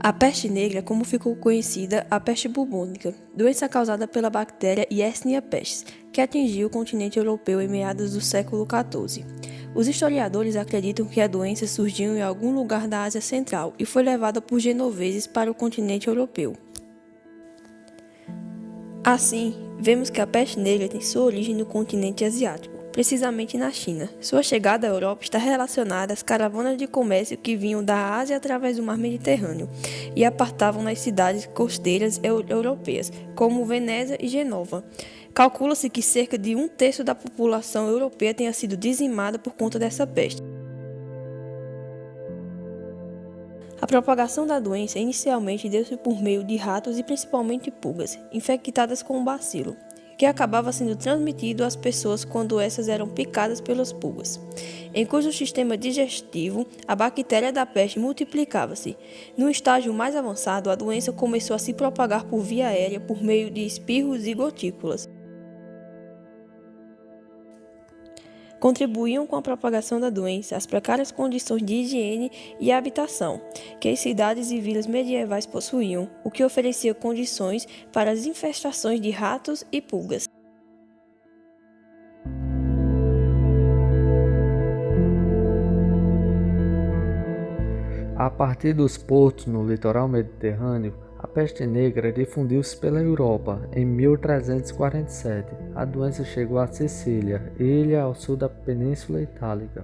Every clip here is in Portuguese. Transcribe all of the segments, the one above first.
A peste negra, como ficou conhecida, a peste bubônica, doença causada pela bactéria Yersinia pestis, que atingiu o continente europeu em meados do século XIV. Os historiadores acreditam que a doença surgiu em algum lugar da Ásia Central e foi levada por genoveses para o continente europeu. Assim, vemos que a peste negra tem sua origem no continente asiático, precisamente na China. Sua chegada à Europa está relacionada às caravanas de comércio que vinham da Ásia através do mar Mediterrâneo e apartavam nas cidades costeiras europeias, como Veneza e Genova. Calcula-se que cerca de 1/3 da população europeia tenha sido dizimada por conta dessa peste. A propagação da doença inicialmente deu-se por meio de ratos e principalmente pulgas, infectadas com o bacilo, que acabava sendo transmitido às pessoas quando essas eram picadas pelas pulgas, em cujo sistema digestivo a bactéria da peste multiplicava-se. No estágio mais avançado, a doença começou a se propagar por via aérea por meio de espirros e gotículas. Contribuíam com a propagação da doença as precárias condições de higiene e habitação que as cidades e vilas medievais possuíam, o que oferecia condições para as infestações de ratos e pulgas. A partir dos portos no litoral mediterrâneo, a peste negra difundiu-se pela Europa. Em 1347, a doença chegou a Sicília, ilha ao sul da Península Itálica.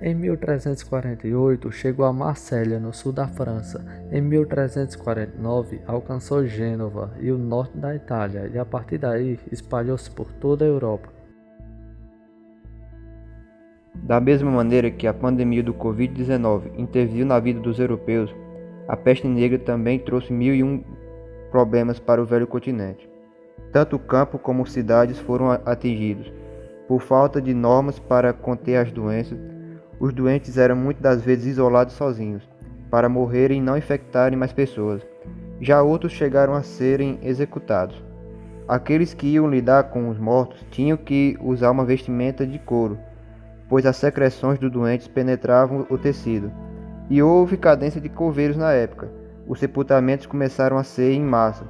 Em 1348, chegou a Marsella, no sul da França. Em 1349, alcançou Gênova e o norte da Itália, e a partir daí espalhou-se por toda a Europa. Da mesma maneira que a pandemia do Covid-19 interviu na vida dos europeus, a peste negra também trouxe 1001 problemas para o velho continente. Tanto o campo como cidades foram atingidos. Por falta de normas para conter as doenças, os doentes eram muitas das vezes isolados sozinhos, para morrerem e não infectarem mais pessoas. Já outros chegaram a serem executados. Aqueles que iam lidar com os mortos tinham que usar uma vestimenta de couro, pois as secreções dos doentes penetravam o tecido. E houve cadência de coveiros na época. Os sepultamentos começaram a ser em massa,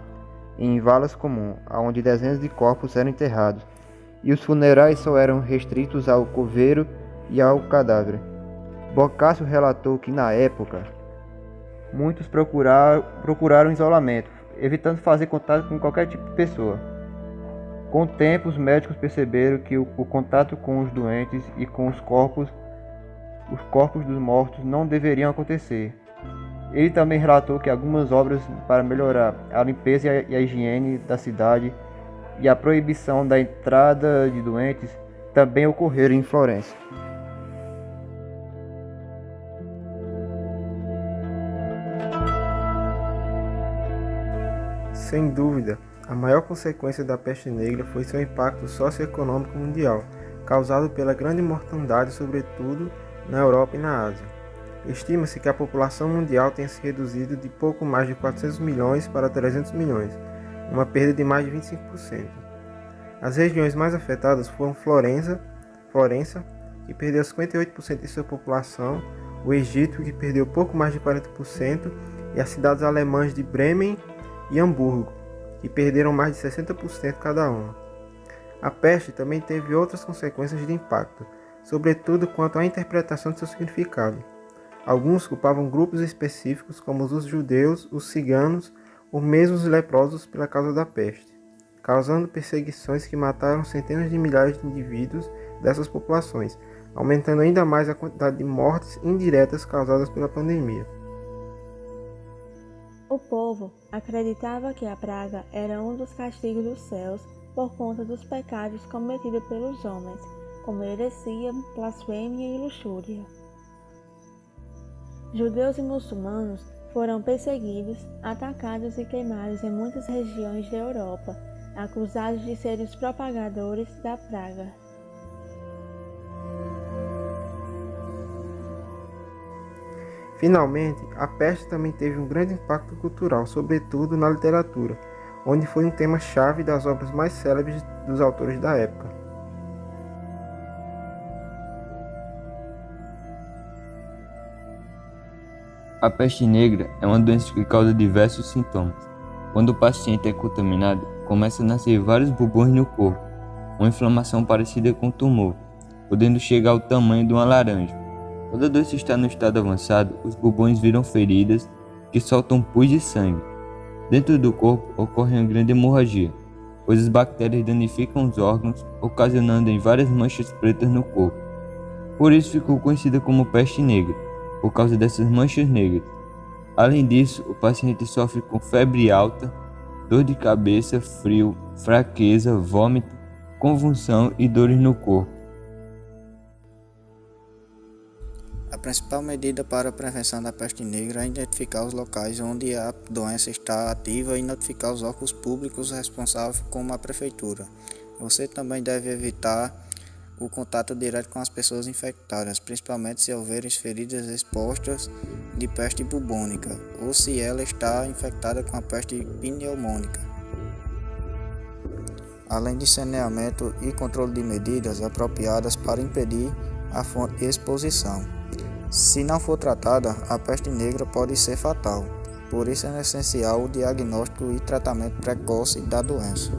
em valas comuns, onde dezenas de corpos eram enterrados, e os funerais só eram restritos ao coveiro e ao cadáver. Boccaccio relatou que na época, muitos procuraram isolamento, evitando fazer contato com qualquer tipo de pessoa. Com o tempo, os médicos perceberam que o contato com os doentes e com os corpos dos mortos não deveriam acontecer. Ele também relatou que algumas obras para melhorar a limpeza e a higiene da cidade e a proibição da entrada de doentes também ocorreram em Florença. Sem dúvida, a maior consequência da peste negra foi seu impacto socioeconômico mundial, causado pela grande mortandade, sobretudo na Europa e na Ásia. Estima-se que a população mundial tenha se reduzido de pouco mais de 400 milhões para 300 milhões, uma perda de mais de 25%. As regiões mais afetadas foram Florença, que perdeu 58% de sua população, o Egito, que perdeu pouco mais de 40%, e as cidades alemãs de Bremen e Hamburgo, que perderam mais de 60% cada uma. A peste também teve outras consequências de impacto, sobretudo quanto à interpretação de seu significado. Alguns culpavam grupos específicos, como os judeus, os ciganos ou mesmo os leprosos, pela causa da peste, causando perseguições que mataram centenas de milhares de indivíduos dessas populações, aumentando ainda mais a quantidade de mortes indiretas causadas pela pandemia. O povo acreditava que a praga era um dos castigos dos céus por conta dos pecados cometidos pelos homens, como heresia, blasfêmia e luxúria. Judeus e muçulmanos foram perseguidos, atacados e queimados em muitas regiões da Europa, acusados de serem os propagadores da praga. Finalmente, a peste também teve um grande impacto cultural, sobretudo na literatura, onde foi um tema-chave das obras mais célebres dos autores da época. A peste negra é uma doença que causa diversos sintomas. Quando o paciente é contaminado, começa a nascer vários bubões no corpo, uma inflamação parecida com tumor, podendo chegar ao tamanho de uma laranja. Quando a doença está no estado avançado, os bubões viram feridas que soltam pus de sangue. Dentro do corpo ocorre uma grande hemorragia, pois as bactérias danificam os órgãos, ocasionando em várias manchas pretas no corpo. Por isso ficou conhecida como peste negra, por causa dessas manchas negras. Além disso, o paciente sofre com febre alta, dor de cabeça, frio, fraqueza, vômito, convulsão e dores no corpo. A principal medida para a prevenção da peste negra é identificar os locais onde a doença está ativa e notificar os órgãos públicos responsáveis, como a prefeitura. Você também deve evitar o contato direto com as pessoas infectadas, principalmente se houverem feridas expostas de peste bubônica ou se ela está infectada com a peste pneumônica. Além de saneamento e controle de medidas apropriadas para impedir a fonte de exposição. Se não for tratada, a peste negra pode ser fatal. Por isso é essencial o diagnóstico e tratamento precoce da doença.